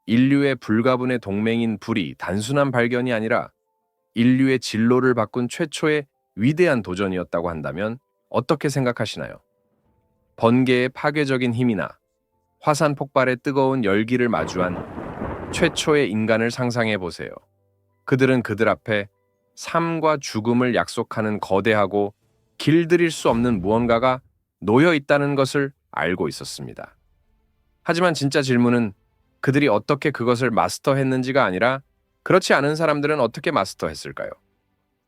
인류의 불가분의 동맹인 불이 단순한 발견이 아니라 인류의 진로를 바꾼 최초의 위대한 도전이었다고 한다면 어떻게 생각하시나요? 번개의 파괴적인 힘이나 화산 폭발의 뜨거운 열기를 마주한 최초의 인간을 상상해 보세요. 그들은 그들 앞에 삶과 죽음을 약속하는 거대하고 길들일 수 없는 무언가가 놓여 있다는 것을 알고 있었습니다. 하지만 진짜 질문은 그들이 어떻게 그것을 마스터했는지가 아니라 그렇지 않은 사람들은 어떻게 마스터했을까요?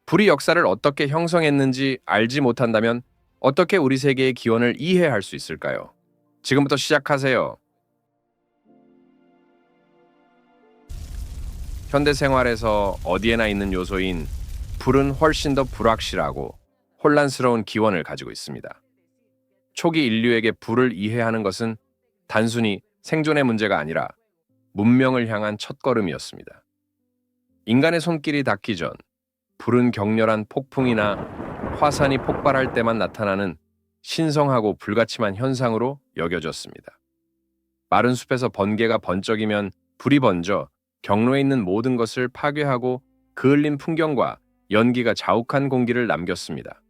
불이 역사를 어떻게 형성했는지 알지 못한다면 어떻게 우리 세계의 기원을 이해할 수 있을까요? 지금부터 시작하세요. 현대 생활에서 어디에나 있는 요소인 불은 훨씬 더 불확실하고 혼란스러운 기원을 가지고 있습니다. 초기 인류에게 불을 이해하는 것은 단순히 생존의 문제가 아니라 문명을 향한 첫걸음이었습니다. 인간의 손길이 닿기 전 불은 격렬한 폭풍이나 화산이 폭발할 때만 나타나는 신성하고 불가침한 현상으로 여겨졌습니다. 마른 숲에서 번개가 번쩍이면 불이 번져 경로에 있는 모든 것을 파괴하고 그을린 풍경과 연기가 자욱한 공기를 남겼습니다.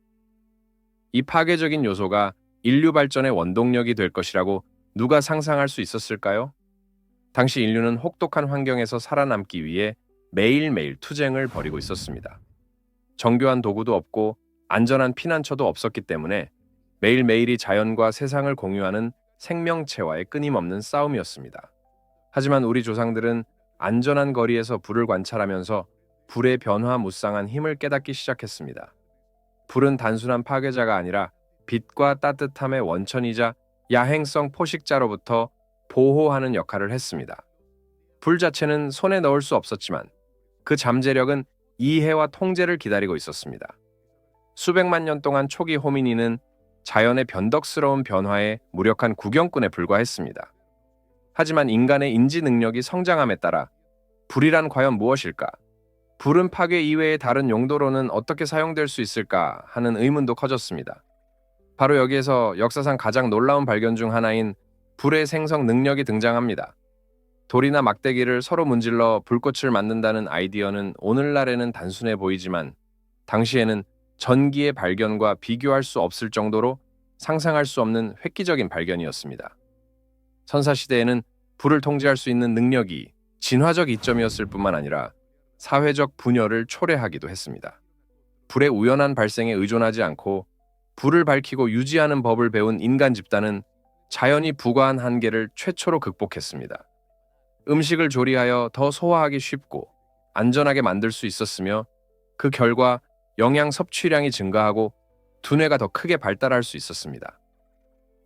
이 파괴적인 요소가 인류 발전의 원동력이 될 것이라고 누가 상상할 수 있었을까요? 당시 인류는 혹독한 환경에서 살아남기 위해 매일매일 투쟁을 벌이고 있었습니다. 정교한 도구도 없고 안전한 피난처도 없었기 때문에 매일매일이 자연과 세상을 공유하는 생명체와의 끊임없는 싸움이었습니다. 하지만 우리 조상들은 안전한 거리에서 불을 관찰하면서 불의 변화무쌍한 힘을 깨닫기 시작했습니다. 불은 단순한 파괴자가 아니라 빛과 따뜻함의 원천이자 야행성 포식자로부터 보호하는 역할을 했습니다. 불 자체는 손에 넣을 수 없었지만 그 잠재력은 이해와 통제를 기다리고 있었습니다. 수백만 년 동안 초기 호미니는 자연의 변덕스러운 변화에 무력한 구경꾼에 불과했습니다. 하지만 인간의 인지 능력이 성장함에 따라 불이란 과연 무엇일까? 불은 파괴 이외의 다른 용도로는 어떻게 사용될 수 있을까 하는 의문도 커졌습니다. 바로 여기에서 역사상 가장 놀라운 발견 중 하나인 불의 생성 능력이 등장합니다. 돌이나 막대기를 서로 문질러 불꽃을 만든다는 아이디어는 오늘날에는 단순해 보이지만 당시에는 전기의 발견과 비교할 수 없을 정도로 상상할 수 없는 획기적인 발견이었습니다. 선사시대에는 불을 통제할 수 있는 능력이 진화적 이점이었을 뿐만 아니라 사회적 분열을 초래하기도 했습니다. 불의 우연한 발생에 의존하지 않고 불을 밝히고 유지하는 법을 배운 인간 집단은 자연이 부과한 한계를 최초로 극복했습니다. 음식을 조리하여 더 소화하기 쉽고 안전하게 만들 수 있었으며 그 결과 영양 섭취량이 증가하고 두뇌가 더 크게 발달할 수 있었습니다.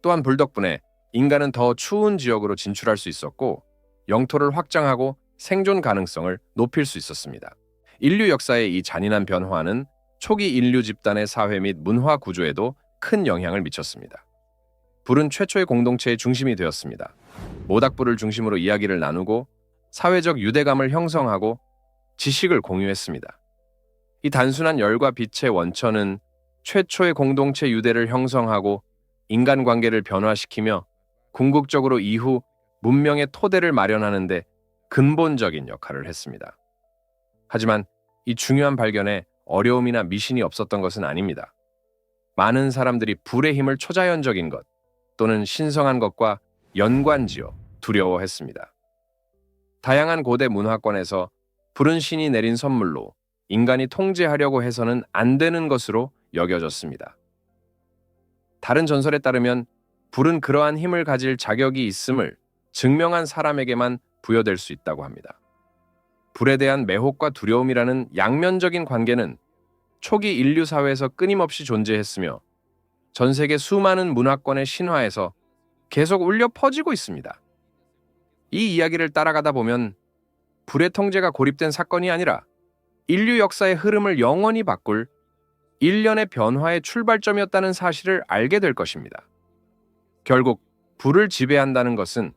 또한 불 덕분에 인간은 더 추운 지역으로 진출할 수 있었고 영토를 확장하고 생존 가능성을 높일 수 있었습니다. 인류 역사의 이 잔인한 변화는 초기 인류 집단의 사회 및 문화 구조에도 큰 영향을 미쳤습니다. 불은 최초의 공동체의 중심이 되었습니다. 모닥불을 중심으로 이야기를 나누고 사회적 유대감을 형성하고 지식을 공유했습니다. 이 단순한 열과 빛의 원천은 최초의 공동체 유대를 형성하고 인간관계를 변화시키며 궁극적으로 이후 문명의 토대를 마련하는 데 근본적인 역할을 했습니다. 하지만 이 중요한 발견에 어려움이나 미신이 없었던 것은 아닙니다. 많은 사람들이 불의 힘을 초자연적인 것 또는 신성한 것과 연관지어 두려워했습니다. 다양한 고대 문화권에서 불은 신이 내린 선물로 인간이 통제하려고 해서는 안 되는 것으로 여겨졌습니다. 다른 전설에 따르면 불은 그러한 힘을 가질 자격이 있음을 증명한 사람에게만 부여될 수 있다고 합니다. 불에 대한 매혹과 두려움이라는 양면적인 관계는 초기 인류 사회에서 끊임없이 존재했으며 전 세계 수많은 문화권의 신화에서 계속 울려 퍼지고 있습니다. 이 이야기를 따라가다 보면 불의 통제가 고립된 사건이 아니라 인류 역사의 흐름을 영원히 바꿀 일련의 변화의 출발점이었다는 사실을 알게 될 것입니다. 결국 불을 지배한다는 것은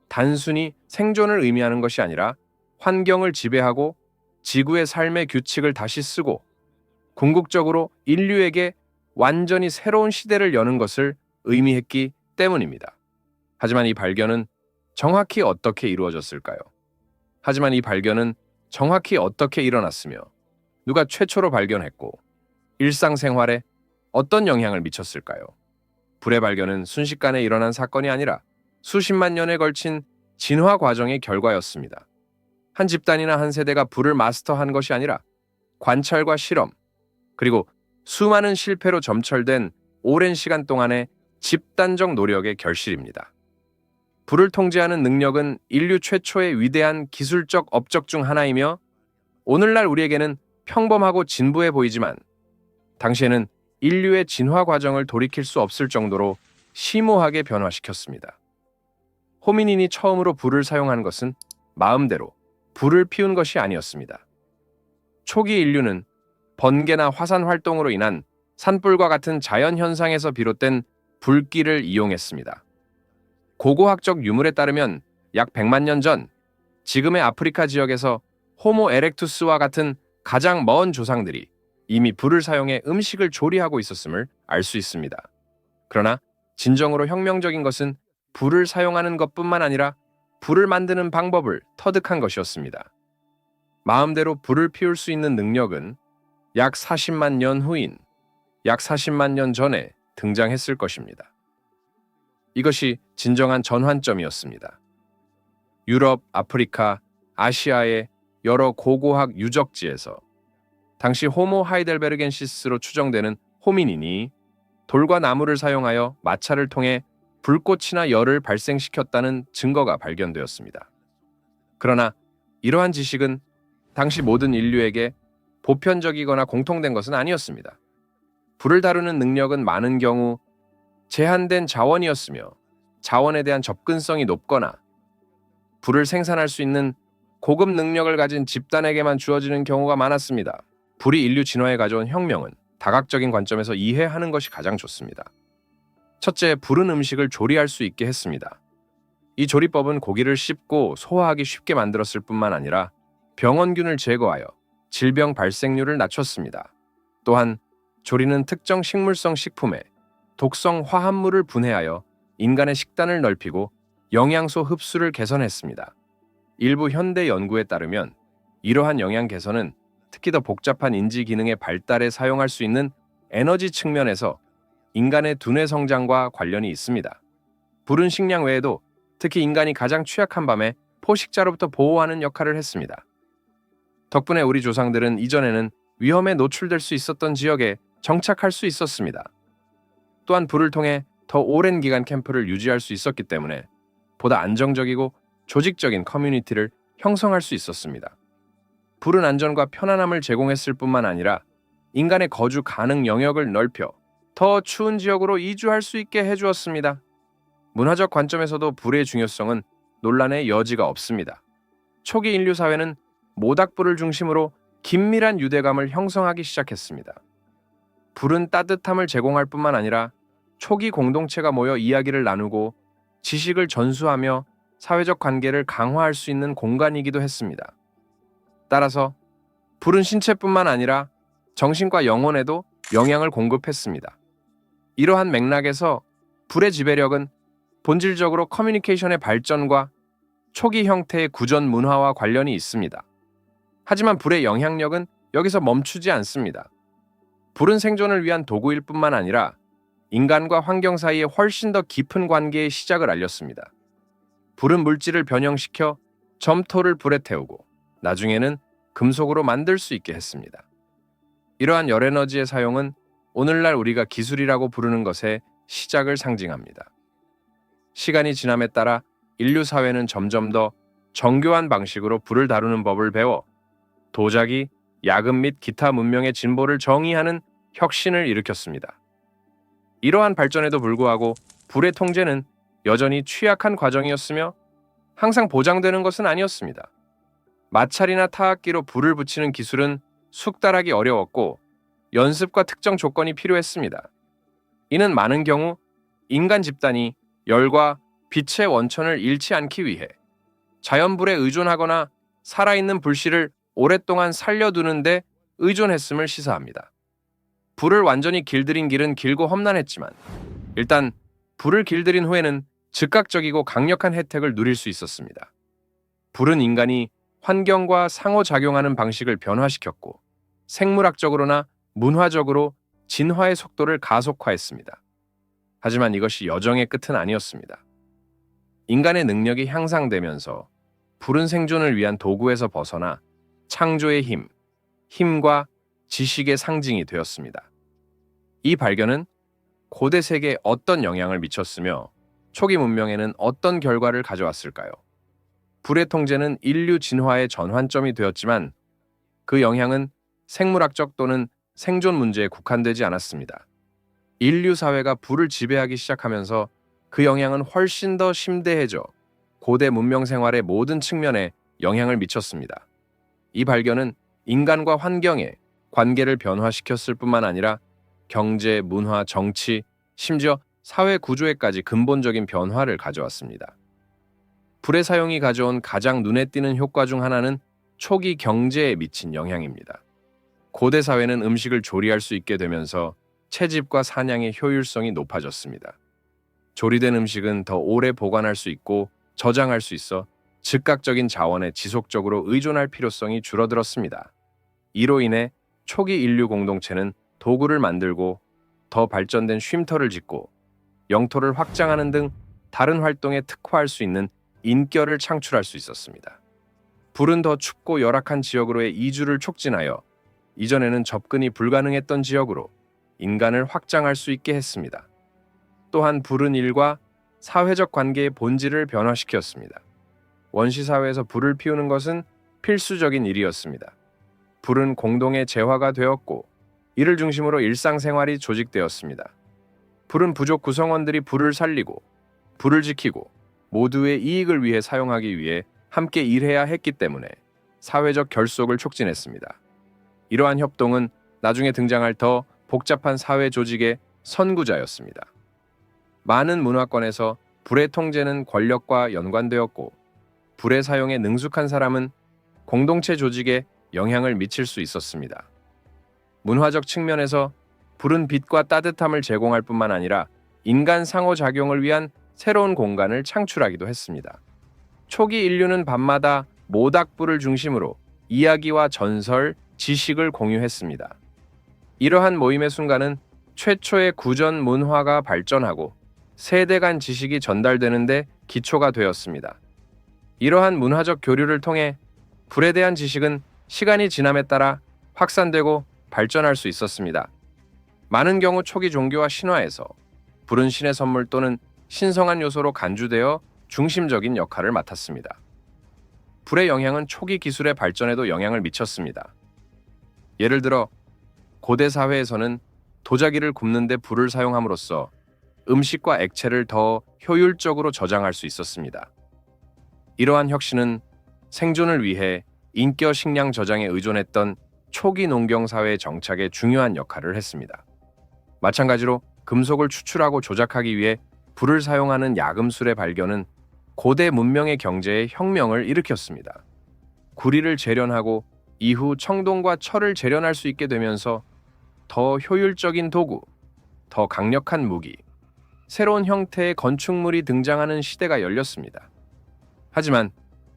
단순히 생존을 의미하는 것이 아니라 환경을 지배하고 지구의 삶의 규칙을 다시 쓰고 궁극적으로 인류에게 완전히 새로운 시대를 여는 것을 의미했기 때문입니다. 하지만 이 발견은 정확히 어떻게 이루어졌을까요? 하지만 이 발견은 정확히 어떻게 일어났으며 누가 최초로 발견했고 일상생활에 어떤 영향을 미쳤을까요? 불의 발견은 순식간에 일어난 사건이 아니라 수십만 년에 걸친 진화 과정의 결과였습니다. 한 집단이나 한 세대가 불을 마스터한 것이 아니라 관찰과 실험, 그리고 수많은 실패로 점철된 오랜 시간 동안의 집단적 노력의 결실입니다. 불을 통제하는 능력은 인류 최초의 위대한 기술적 업적 중 하나이며 오늘날 우리에게는 평범하고 진부해 보이지만 당시에는 인류의 진화 과정을 돌이킬 수 없을 정도로 심오하게 변화시켰습니다. 호미닌이 처음으로 불을 사용한 것은 마음대로 불을 피운 것이 아니었습니다. 초기 인류는 번개나 화산 활동으로 인한 산불과 같은 자연 현상에서 비롯된 불길을 이용했습니다. 고고학적 유물에 따르면 약 100만 년 전 지금의 아프리카 지역에서 호모 에렉투스와 같은 가장 먼 조상들이 이미 불을 사용해 음식을 조리하고 있었음을 알 수 있습니다. 그러나 진정으로 혁명적인 것은 불을 사용하는 것뿐만 아니라 불을 만드는 방법을 터득한 것이었습니다. 마음대로 불을 피울 수 있는 능력은 약 40만 년 후인 약 40만 년 전에 등장했을 것입니다. 이것이 진정한 전환점이었습니다. 유럽, 아프리카, 아시아의 여러 고고학 유적지에서 당시 호모 하이델베르겐시스로 추정되는 호미닌이 돌과 나무를 사용하여 마찰을 통해 불꽃이나 열을 발생시켰다는 증거가 발견되었습니다. 그러나 이러한 지식은 당시 모든 인류에게 보편적이거나 공통된 것은 아니었습니다. 불을 다루는 능력은 많은 경우 제한된 자원이었으며 자원에 대한 접근성이 높거나 불을 생산할 수 있는 고급 능력을 가진 집단에게만 주어지는 경우가 많았습니다. 불이 인류 진화에 가져온 혁명은 다각적인 관점에서 이해하는 것이 가장 좋습니다. 첫째, 불은 음식을 조리할 수 있게 했습니다. 이 조리법은 고기를 씹고 소화하기 쉽게 만들었을 뿐만 아니라 병원균을 제거하여 질병 발생률을 낮췄습니다. 또한 조리는 특정 식물성 식품에 독성 화합물을 분해하여 인간의 식단을 넓히고 영양소 흡수를 개선했습니다. 일부 현대 연구에 따르면 이러한 영양 개선은 특히 더 복잡한 인지 기능의 발달에 사용할 수 있는 에너지 측면에서 인간의 두뇌 성장과 관련이 있습니다. 불은 식량 외에도 특히 인간이 가장 취약한 밤에 포식자로부터 보호하는 역할을 했습니다. 덕분에 우리 조상들은 이전에는 위험에 노출될 수 있었던 지역에 정착할 수 있었습니다. 또한 불을 통해 더 오랜 기간 캠프를 유지할 수 있었기 때문에 보다 안정적이고 조직적인 커뮤니티를 형성할 수 있었습니다. 불은 안전과 편안함을 제공했을 뿐만 아니라 인간의 거주 가능 영역을 넓혀 더 추운 지역으로 이주할 수 있게 해주었습니다. 문화적 관점에서도 불의 중요성은 논란의 여지가 없습니다. 초기 인류 사회는 모닥불을 중심으로 긴밀한 유대감을 형성하기 시작했습니다. 불은 따뜻함을 제공할 뿐만 아니라 초기 공동체가 모여 이야기를 나누고 지식을 전수하며 사회적 관계를 강화할 수 있는 공간이기도 했습니다. 따라서 불은 신체뿐만 아니라 정신과 영혼에도 영향을 공급했습니다. 이러한 맥락에서 불의 지배력은 본질적으로 커뮤니케이션의 발전과 초기 형태의 구전 문화와 관련이 있습니다. 하지만 불의 영향력은 여기서 멈추지 않습니다. 불은 생존을 위한 도구일 뿐만 아니라 인간과 환경 사이에 훨씬 더 깊은 관계의 시작을 알렸습니다. 불은 물질을 변형시켜 점토를 불에 태우고 나중에는 금속으로 만들 수 있게 했습니다. 이러한 열에너지의 사용은 오늘날 우리가 기술이라고 부르는 것의 시작을 상징합니다. 시간이 지남에 따라 인류 사회는 점점 더 정교한 방식으로 불을 다루는 법을 배워 도자기, 야금 및 기타 문명의 진보를 정의하는 혁신을 일으켰습니다. 이러한 발전에도 불구하고 불의 통제는 여전히 취약한 과정이었으며 항상 보장되는 것은 아니었습니다. 마찰이나 타악기로 불을 붙이는 기술은 숙달하기 어려웠고 연습과 특정 조건이 필요했습니다. 이는 많은 경우 인간 집단이 열과 빛의 원천을 잃지 않기 위해 자연불에 의존하거나 살아있는 불씨를 오랫동안 살려두는 데 의존했음을 시사합니다. 불을 완전히 길들인 길은 길고 험난했지만 일단 불을 길들인 후에는 즉각적이고 강력한 혜택을 누릴 수 있었습니다. 불은 인간이 환경과 상호작용하는 방식을 변화시켰고 생물학적으로나 문화적으로 진화의 속도를 가속화했습니다. 하지만 이것이 여정의 끝은 아니었습니다. 인간의 능력이 향상되면서 불은 생존을 위한 도구에서 벗어나 창조의 힘, 힘과 지식의 상징이 되었습니다. 이 발견은 고대 세계에 어떤 영향을 미쳤으며 초기 문명에는 어떤 결과를 가져왔을까요? 불의 통제는 인류 진화의 전환점이 되었지만 그 영향은 생물학적 또는 생존 문제에 국한되지 않았습니다. 인류 사회가 불을 지배하기 시작하면서 그 영향은 훨씬 더 심대해져 고대 문명 생활의 모든 측면에 영향을 미쳤습니다. 이 발견은 인간과 환경의 관계를 변화시켰을 뿐만 아니라 경제, 문화, 정치, 심지어 사회 구조에까지 근본적인 변화를 가져왔습니다. 불의 사용이 가져온 가장 눈에 띄는 효과 중 하나는 초기 경제에 미친 영향입니다. 고대 사회는 음식을 조리할 수 있게 되면서 채집과 사냥의 효율성이 높아졌습니다. 조리된 음식은 더 오래 보관할 수 있고 저장할 수 있어 즉각적인 자원에 지속적으로 의존할 필요성이 줄어들었습니다. 이로 인해 초기 인류 공동체는 도구를 만들고 더 발전된 쉼터를 짓고 영토를 확장하는 등 다른 활동에 특화할 수 있는 인결을 창출할 수 있었습니다. 불은 더 춥고 열악한 지역으로의 이주를 촉진하여 이전에는 접근이 불가능했던 지역으로 인간을 확장할 수 있게 했습니다. 또한 불은 일과 사회적 관계의 본질을 변화시켰습니다. 원시 사회에서 불을 피우는 것은 필수적인 일이었습니다. 불은 공동의 재화가 되었고 이를 중심으로 일상생활이 조직되었습니다. 불은 부족 구성원들이 불을 살리고 불을 지키고 모두의 이익을 위해 사용하기 위해 함께 일해야 했기 때문에 사회적 결속을 촉진했습니다. 이러한 협동은 나중에 등장할 더 복잡한 사회 조직의 선구자였습니다. 많은 문화권에서 불의 통제는 권력과 연관되었고 불의 사용에 능숙한 사람은 공동체 조직에 영향을 미칠 수 있었습니다. 문화적 측면에서 불은 빛과 따뜻함을 제공할 뿐만 아니라 인간 상호작용을 위한 새로운 공간을 창출하기도 했습니다. 초기 인류는 밤마다 모닥불을 중심으로 이야기와 전설, 지식을 공유했습니다. 이러한 모임의 순간은 최초의 구전 문화가 발전하고 세대 간 지식이 전달되는 데 기초가 되었습니다. 이러한 문화적 교류를 통해 불에 대한 지식은 시간이 지남에 따라 확산되고 발전할 수 있었습니다. 많은 경우 초기 종교와 신화에서 불은 신의 선물 또는 신성한 요소로 간주되어 중심적인 역할을 맡았습니다. 불의 영향은 초기 기술의 발전에도 영향을 미쳤습니다. 예를 들어 고대 사회에서는 도자기를 굽는 데 불을 사용함으로써 음식과 액체를 더 효율적으로 저장할 수 있었습니다. 이러한 혁신은 생존을 위해 인격 식량 저장에 의존했던 초기 농경 사회의 정착에 중요한 역할을 했습니다. 마찬가지로 금속을 추출하고 조작하기 위해 불을 사용하는 야금술의 발견은 고대 문명의 경제에 혁명을 일으켰습니다. 구리를 재련하고 이후 청동과 철을 재련할 수 있게 되면서 더 효율적인 도구, 더 강력한 무기, 새로운 형태의 건축물이 등장하는 시대가 열렸습니다. 하지만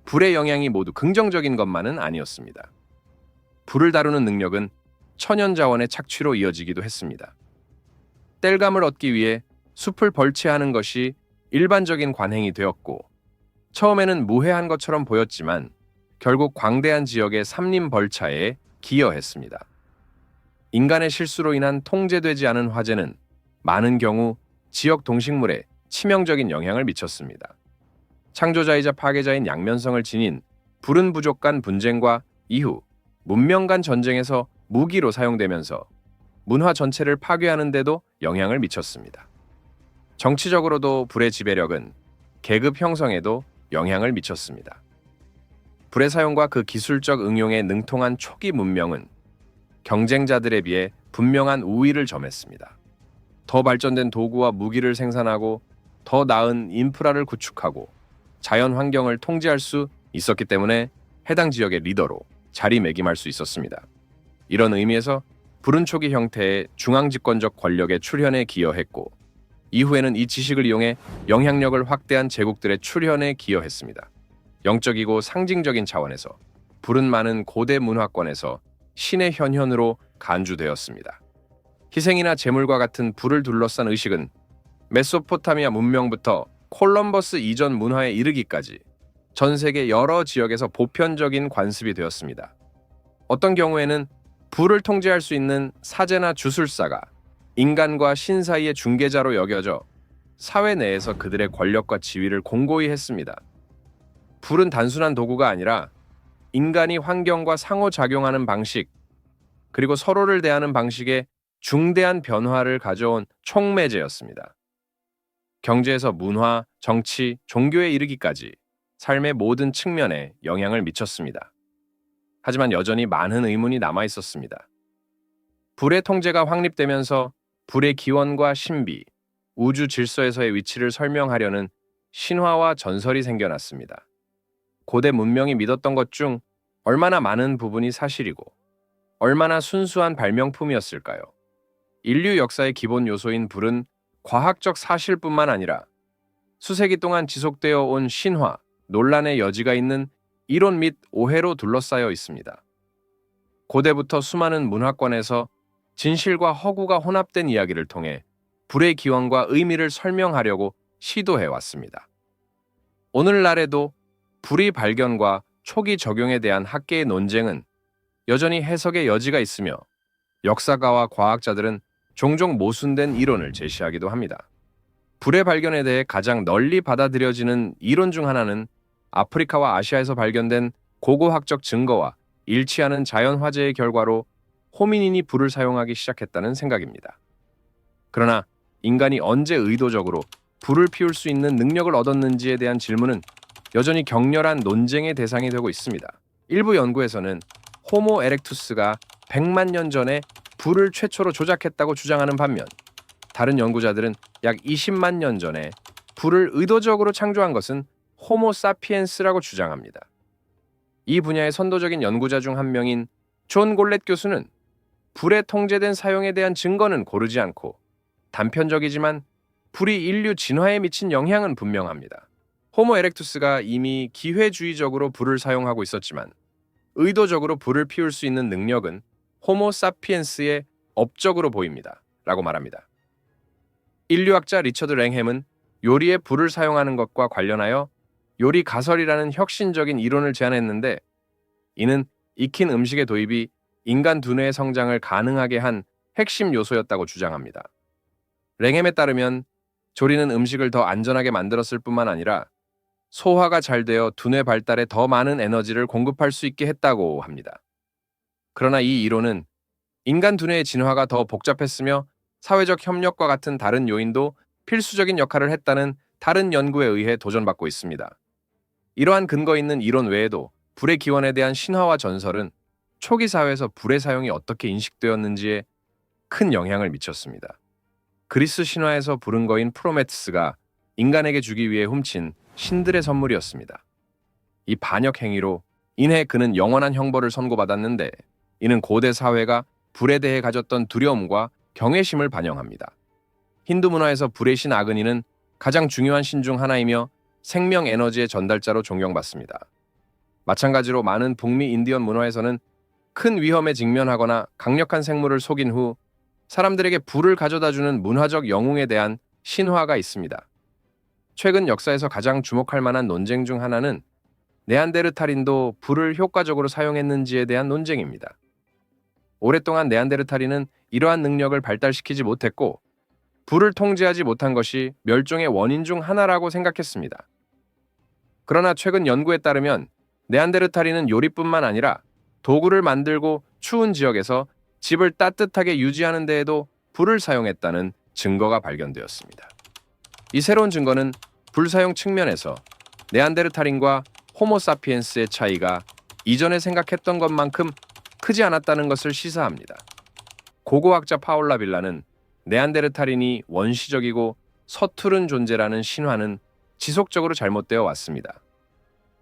불의 영향이 모두 긍정적인 것만은 아니었습니다. 불을 다루는 능력은 천연 자원의 착취로 이어지기도 했습니다. 땔감을 얻기 위해 숲을 벌채하는 것이 일반적인 관행이 되었고 처음에는 무해한 것처럼 보였지만 결국 광대한 지역의 삼림 벌차에 기여했습니다. 인간의 실수로 인한 통제되지 않은 화재는 많은 경우 지역 동식물에 치명적인 영향을 미쳤습니다. 창조자이자 파괴자인 양면성을 지닌 불은 부족 간 분쟁과 이후 문명 간 전쟁에서 무기로 사용되면서 문화 전체를 파괴하는 데도 영향을 미쳤습니다. 정치적으로도 불의 지배력은 계급 형성에도 영향을 미쳤습니다. 불의 사용과 그 기술적 응용에 능통한 초기 문명은 경쟁자들에 비해 분명한 우위를 점했습니다. 더 발전된 도구와 무기를 생산하고 더 나은 인프라를 구축하고 자연 환경을 통제할 수 있었기 때문에 해당 지역의 리더로 자리매김할 수 있었습니다. 이런 의미에서 불은 초기 형태의 중앙집권적 권력의 출현에 기여했고 이후에는 이 지식을 이용해 영향력을 확대한 제국들의 출현에 기여했습니다. 영적이고 상징적인 차원에서 불은 많은 고대 문화권에서 신의 현현으로 간주되었습니다. 희생이나 제물과 같은 불을 둘러싼 의식은 메소포타미아 문명부터 콜럼버스 이전 문화에 이르기까지 전 세계 여러 지역에서 보편적인 관습이 되었습니다. 어떤 경우에는 불을 통제할 수 있는 사제나 주술사가 인간과 신 사이의 중개자로 여겨져 사회 내에서 그들의 권력과 지위를 공고히 했습니다. 불은 단순한 도구가 아니라 인간이 환경과 상호작용하는 방식, 그리고 서로를 대하는 방식에 중대한 변화를 가져온 촉매제였습니다. 경제에서 문화, 정치, 종교에 이르기까지 삶의 모든 측면에 영향을 미쳤습니다. 하지만 여전히 많은 의문이 남아 있었습니다. 불의 통제가 확립되면서 불의 기원과 신비, 우주 질서에서의 위치를 설명하려는 신화와 전설이 생겨났습니다. 고대 문명이 믿었던 것 중 얼마나 많은 부분이 사실이고 얼마나 순수한 발명품이었을까요? 인류 역사의 기본 요소인 불은 과학적 사실뿐만 아니라 수세기 동안 지속되어 온 신화, 논란의 여지가 있는 이론 및 오해로 둘러싸여 있습니다. 고대부터 수많은 문화권에서 진실과 허구가 혼합된 이야기를 통해 불의 기원과 의미를 설명하려고 시도해 왔습니다. 오늘날에도 불의 발견과 초기 적용에 대한 학계의 논쟁은 여전히 해석의 여지가 있으며 역사가와 과학자들은 종종 모순된 이론을 제시하기도 합니다. 불의 발견에 대해 가장 널리 받아들여지는 이론 중 하나는 아프리카와 아시아에서 발견된 고고학적 증거와 일치하는 자연 화재의 결과로 호미닌이 불을 사용하기 시작했다는 생각입니다. 그러나 인간이 언제 의도적으로 불을 피울 수 있는 능력을 얻었는지에 대한 질문은 여전히 격렬한 논쟁의 대상이 되고 있습니다. 일부 연구에서는 호모 에렉투스가 100만 년 전에 불을 최초로 조작했다고 주장하는 반면 다른 연구자들은 약 20만 년 전에 불을 의도적으로 창조한 것은 호모 사피엔스라고 주장합니다. 이 분야의 선도적인 연구자 중 한 명인 존 골렛 교수는 불의 통제된 사용에 대한 증거는 고르지 않고 단편적이지만 불이 인류 진화에 미친 영향은 분명합니다. 호모 에렉투스가 이미 기회주의적으로 불을 사용하고 있었지만 의도적으로 불을 피울 수 있는 능력은 호모 사피엔스의 업적으로 보입니다. 라고 말합니다. 인류학자 리처드 랭햄은 요리에 불을 사용하는 것과 관련하여 요리 가설이라는 혁신적인 이론을 제안했는데 이는 익힌 음식의 도입이 인간 두뇌의 성장을 가능하게 한 핵심 요소였다고 주장합니다. 랭햄에 따르면 조리는 음식을 더 안전하게 만들었을 뿐만 아니라 소화가 잘 되어 두뇌 발달에 더 많은 에너지를 공급할 수 있게 했다고 합니다. 그러나 이 이론은 인간 두뇌의 진화가 더 복잡했으며 사회적 협력과 같은 다른 요인도 필수적인 역할을 했다는 다른 연구에 의해 도전받고 있습니다. 이러한 근거 있는 이론 외에도 불의 기원에 대한 신화와 전설은 초기 사회에서 불의 사용이 어떻게 인식되었는지에 큰 영향을 미쳤습니다. 그리스 신화에서 불은 거인 프로메테스가 인간에게 주기 위해 훔친 신들의 선물이었습니다. 이 반역 행위로 인해 그는 영원한 형벌을 선고받았는데 이는 고대 사회가 불에 대해 가졌던 두려움과 경외심을 반영합니다. 힌두 문화에서 불의 신 아그니는 가장 중요한 신 중 하나이며 생명 에너지의 전달자로 존경받습니다. 마찬가지로 많은 북미 인디언 문화에서는 큰 위험에 직면하거나 강력한 생물을 속인 후 사람들에게 불을 가져다주는 문화적 영웅에 대한 신화가 있습니다. 최근 역사에서 가장 주목할 만한 논쟁 중 하나는 네안데르탈인도 불을 효과적으로 사용했는지에 대한 논쟁입니다. 오랫동안 네안데르탈인은 이러한 능력을 발달시키지 못했고 불을 통제하지 못한 것이 멸종의 원인 중 하나라고 생각했습니다. 그러나 최근 연구에 따르면 네안데르탈인은 요리뿐만 아니라 도구를 만들고 추운 지역에서 집을 따뜻하게 유지하는 데에도 불을 사용했다는 증거가 발견되었습니다. 이 새로운 증거는 불 사용 측면에서 네안데르탈인과 호모사피엔스의 차이가 이전에 생각했던 것만큼 크지 않았다는 것을 시사합니다. 고고학자 파올라 빌라는 네안데르탈인이 원시적이고 서투른 존재라는 신화는 지속적으로 잘못되어 왔습니다.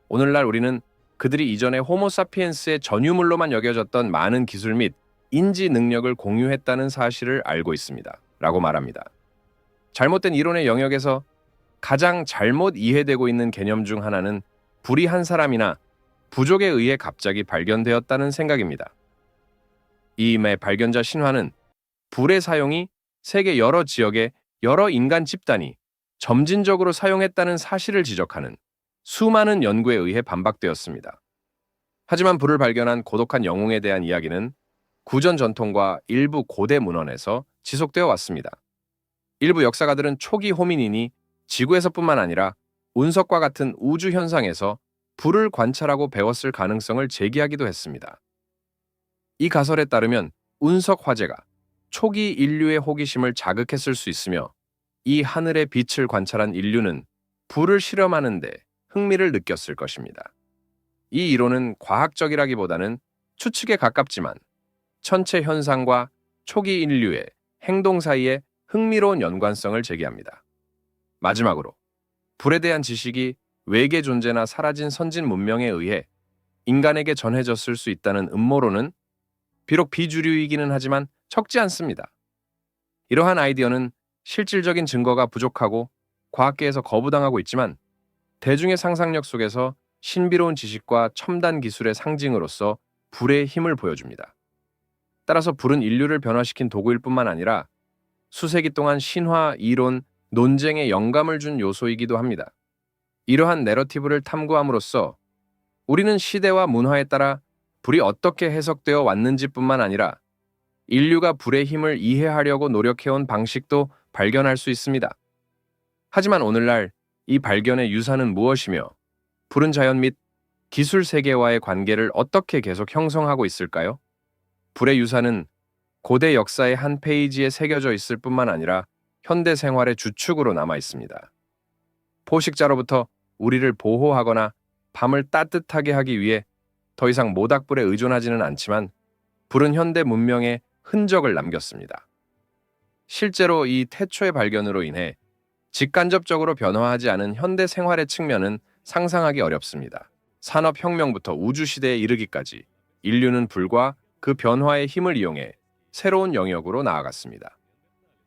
오늘날 우리는 그들이 이전에 호모사피엔스의 전유물로만 여겨졌던 많은 기술 및 인지 능력을 공유했다는 사실을 알고 있습니다. 라고 말합니다. 잘못된 이론의 영역에서 가장 잘못 이해되고 있는 개념 중 하나는 불이 한 사람이나 부족에 의해 갑자기 발견되었다는 생각입니다. 이임의 발견자 신화는 불의 사용이 세계 여러 지역의 여러 인간 집단이 점진적으로 사용했다는 사실을 지적하는 수많은 연구에 의해 반박되었습니다. 하지만 불을 발견한 고독한 영웅에 대한 이야기는 구전 전통과 일부 고대 문헌에서 지속되어 왔습니다. 일부 역사가들은 초기 호미닌이 지구에서뿐만 아니라 운석과 같은 우주 현상에서 불을 관찰하고 배웠을 가능성을 제기하기도 했습니다. 이 가설에 따르면 운석 화재가 초기 인류의 호기심을 자극했을 수 있으며 이 하늘의 빛을 관찰한 인류는 불을 실험하는 데 흥미를 느꼈을 것입니다. 이 이론은 과학적이라기보다는 추측에 가깝지만 천체 현상과 초기 인류의 행동 사이에 흥미로운 연관성을 제기합니다. 마지막으로 불에 대한 지식이 외계 존재나 사라진 선진 문명에 의해 인간에게 전해졌을 수 있다는 음모론은 비록 비주류이기는 하지만 적지 않습니다. 이러한 아이디어는 실질적인 증거가 부족하고 과학계에서 거부당하고 있지만 대중의 상상력 속에서 신비로운 지식과 첨단 기술의 상징으로서 불의 힘을 보여줍니다. 따라서 불은 인류를 변화시킨 도구일 뿐만 아니라 수세기 동안 신화, 이론, 논쟁에 영감을 준 요소이기도 합니다. 이러한 내러티브를 탐구함으로써 우리는 시대와 문화에 따라 불이 어떻게 해석되어 왔는지뿐만 아니라 인류가 불의 힘을 이해하려고 노력해온 방식도 발견할 수 있습니다. 하지만 오늘날 이 발견의 유산은 무엇이며 불은 자연 및 기술 세계와의 관계를 어떻게 계속 형성하고 있을까요? 불의 유산은 고대 역사의 한 페이지에 새겨져 있을 뿐만 아니라 현대 생활의 주축으로 남아 있습니다. 포식자로부터 우리를 보호하거나 밤을 따뜻하게 하기 위해 더 이상 모닥불에 의존하지는 않지만 불은 현대 문명의 흔적을 남겼습니다. 실제로 이 태초의 발견으로 인해 직간접적으로 변화하지 않은 현대 생활의 측면은 상상하기 어렵습니다. 산업혁명부터 우주시대에 이르기까지 인류는 불과 그 변화의 힘을 이용해 새로운 영역으로 나아갔습니다.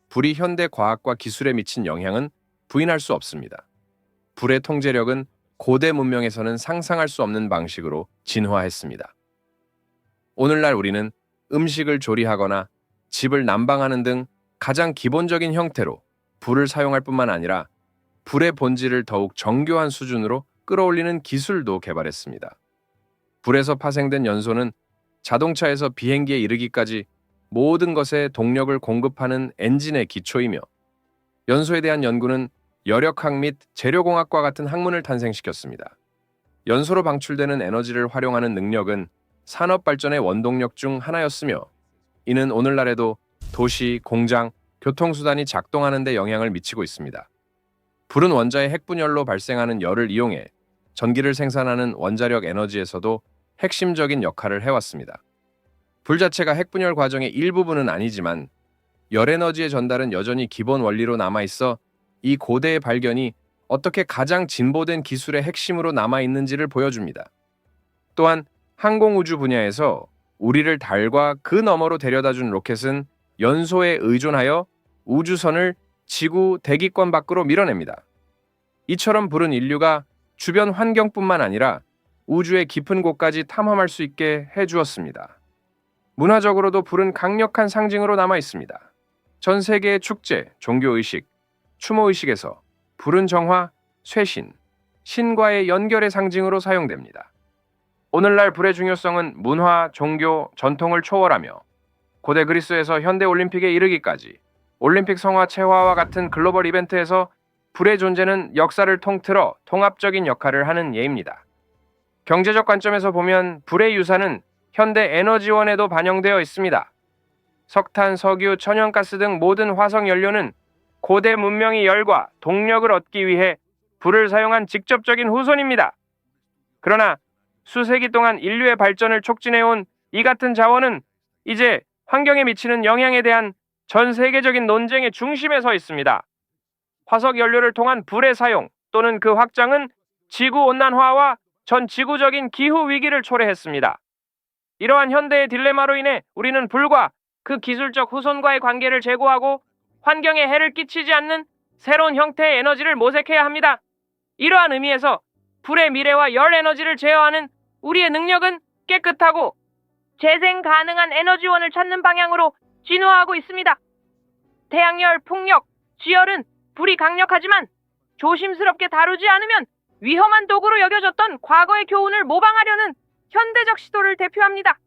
불이 현대 과학과 기술에 미친 영향은 부인할 수 없습니다. 불의 통제력은 고대 문명에서는 상상할 수 없는 방식으로 진화했습니다. 오늘날 우리는 음식을 조리하거나 집을 난방하는 등 가장 기본적인 형태로 불을 사용할 뿐만 아니라 불의 본질을 더욱 정교한 수준으로 끌어올리는 기술도 개발했습니다. 불에서 파생된 연소는 자동차에서 비행기에 이르기까지 모든 것에 동력을 공급하는 엔진의 기초이며 연소에 대한 연구는 열역학 및 재료공학과 같은 학문을 탄생시켰습니다. 연소로 방출되는 에너지를 활용하는 능력은 산업 발전의 원동력 중 하나였으며 이는 오늘날에도 도시, 공장, 교통수단이 작동하는 데 영향을 미치고 있습니다. 불은 원자의 핵분열로 발생하는 열을 이용해 전기를 생산하는 원자력 에너지에서도 핵심적인 역할을 해왔습니다. 불 자체가 핵분열 과정의 일부분은 아니지만 열에너지의 전달은 여전히 기본 원리로 남아있어 이 고대의 발견이 어떻게 가장 진보된 기술의 핵심으로 남아있는지를 보여줍니다. 또한 항공우주 분야에서 우리를 달과 그 너머로 데려다준 로켓은 연소에 의존하여 우주선을 지구 대기권 밖으로 밀어냅니다. 이처럼 불은 인류가 주변 환경뿐만 아니라 우주의 깊은 곳까지 탐험할 수 있게 해주었습니다. 문화적으로도 불은 강력한 상징으로 남아 있습니다. 전 세계의 축제, 종교의식, 추모의식에서 불은 정화, 쇄신, 신과의 연결의 상징으로 사용됩니다. 오늘날 불의 중요성은 문화, 종교, 전통을 초월하며 고대 그리스에서 현대 올림픽에 이르기까지 올림픽 성화체화와 같은 글로벌 이벤트에서 불의 존재는 역사를 통틀어 통합적인 역할을 하는 예입니다. 경제적 관점에서 보면 불의 유산은 현대 에너지원에도 반영되어 있습니다. 석탄, 석유, 천연가스 등 모든 화석 연료는 고대 문명의 열과 동력을 얻기 위해 불을 사용한 직접적인 후손입니다. 그러나 수세기 동안 인류의 발전을 촉진해온 이 같은 자원은 이제 환경에 미치는 영향에 대한 전 세계적인 논쟁의 중심에 서 있습니다. 화석 연료를 통한 불의 사용 또는 그 확장은 지구온난화와 전 지구적인 기후 위기를 초래했습니다. 이러한 현대의 딜레마로 인해 우리는 불과 그 기술적 후손과의 관계를 제고하고 환경에 해를 끼치지 않는 새로운 형태의 에너지를 모색해야 합니다. 이러한 의미에서 불의 미래와 열 에너지를 제어하는 우리의 능력은 깨끗하고 재생 가능한 에너지원을 찾는 방향으로 진화하고 있습니다. 태양열, 풍력, 쥐열은 불이 강력하지만 조심스럽게 다루지 않으면 위험한 도구로 여겨졌던 과거의 교훈을 모방하려는 현대적 시도를 대표합니다.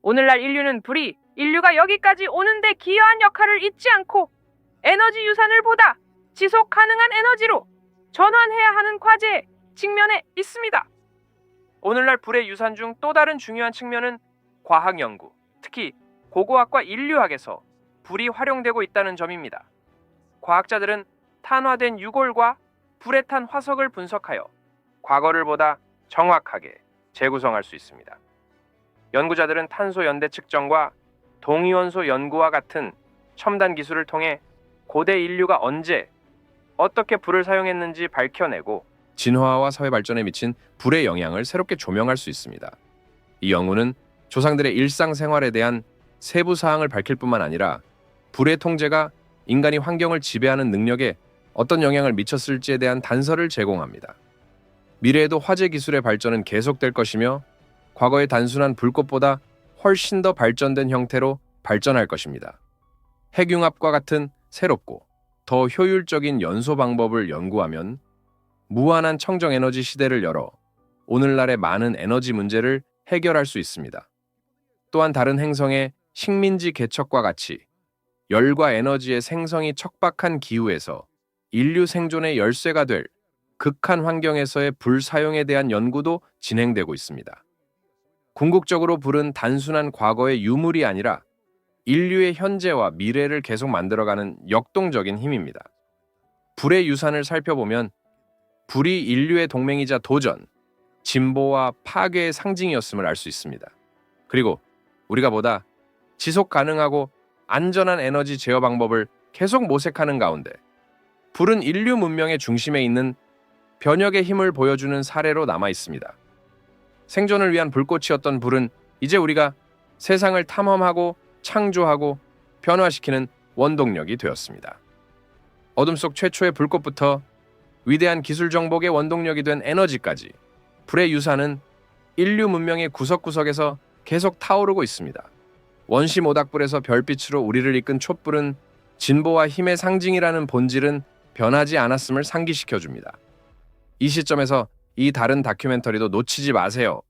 오늘날 인류는 불이 인류가 여기까지 오는데 기여한 역할을 잊지 않고 에너지 유산을 보다 지속 가능한 에너지로 전환해야 하는 과제에 직면해 있습니다. 오늘날 불의 유산 중 또 다른 중요한 측면은 과학 연구, 특히 고고학과 인류학에서 불이 활용되고 있다는 점입니다. 과학자들은 탄화된 유골과 불에 탄 화석을 분석하여 과거를 보다 정확하게 재구성할 수 있습니다. 연구자들은 탄소 연대 측정과 동위원소 연구와 같은 첨단 기술을 통해 고대 인류가 언제 어떻게 불을 사용했는지 밝혀내고 진화와 사회 발전에 미친 불의 영향을 새롭게 조명할 수 있습니다. 이 연구는 조상들의 일상생활에 대한 세부 사항을 밝힐 뿐만 아니라 불의 통제가 인간이 환경을 지배하는 능력에 어떤 영향을 미쳤을지에 대한 단서를 제공합니다. 미래에도 화재 기술의 발전은 계속될 것이며 과거의 단순한 불꽃보다 훨씬 더 발전된 형태로 발전할 것입니다. 핵융합과 같은 새롭고 더 효율적인 연소 방법을 연구하면 무한한 청정에너지 시대를 열어 오늘날의 많은 에너지 문제를 해결할 수 있습니다. 또한 다른 행성의 식민지 개척과 같이 열과 에너지의 생성이 척박한 기후에서 인류 생존의 열쇠가 될 극한 환경에서의 불 사용에 대한 연구도 진행되고 있습니다. 궁극적으로 불은 단순한 과거의 유물이 아니라 인류의 현재와 미래를 계속 만들어가는 역동적인 힘입니다. 불의 유산을 살펴보면 불이 인류의 동맹이자 도전, 진보와 파괴의 상징이었음을 알 수 있습니다. 그리고 우리가 보다 지속 가능하고 안전한 에너지 제어 방법을 계속 모색하는 가운데 불은 인류 문명의 중심에 있는 변혁의 힘을 보여주는 사례로 남아 있습니다. 생존을 위한 불꽃이었던 불은 이제 우리가 세상을 탐험하고 창조하고 변화시키는 원동력이 되었습니다. 어둠 속 최초의 불꽃부터 위대한 기술 정복의 원동력이 된 에너지까지 불의 유산은 인류 문명의 구석구석에서 계속 타오르고 있습니다. 원시 모닥불에서 별빛으로 우리를 이끈 촛불은 진보와 힘의 상징이라는 본질은 변하지 않았음을 상기시켜줍니다. 이 시점에서 이 다른 다큐멘터리도 놓치지 마세요.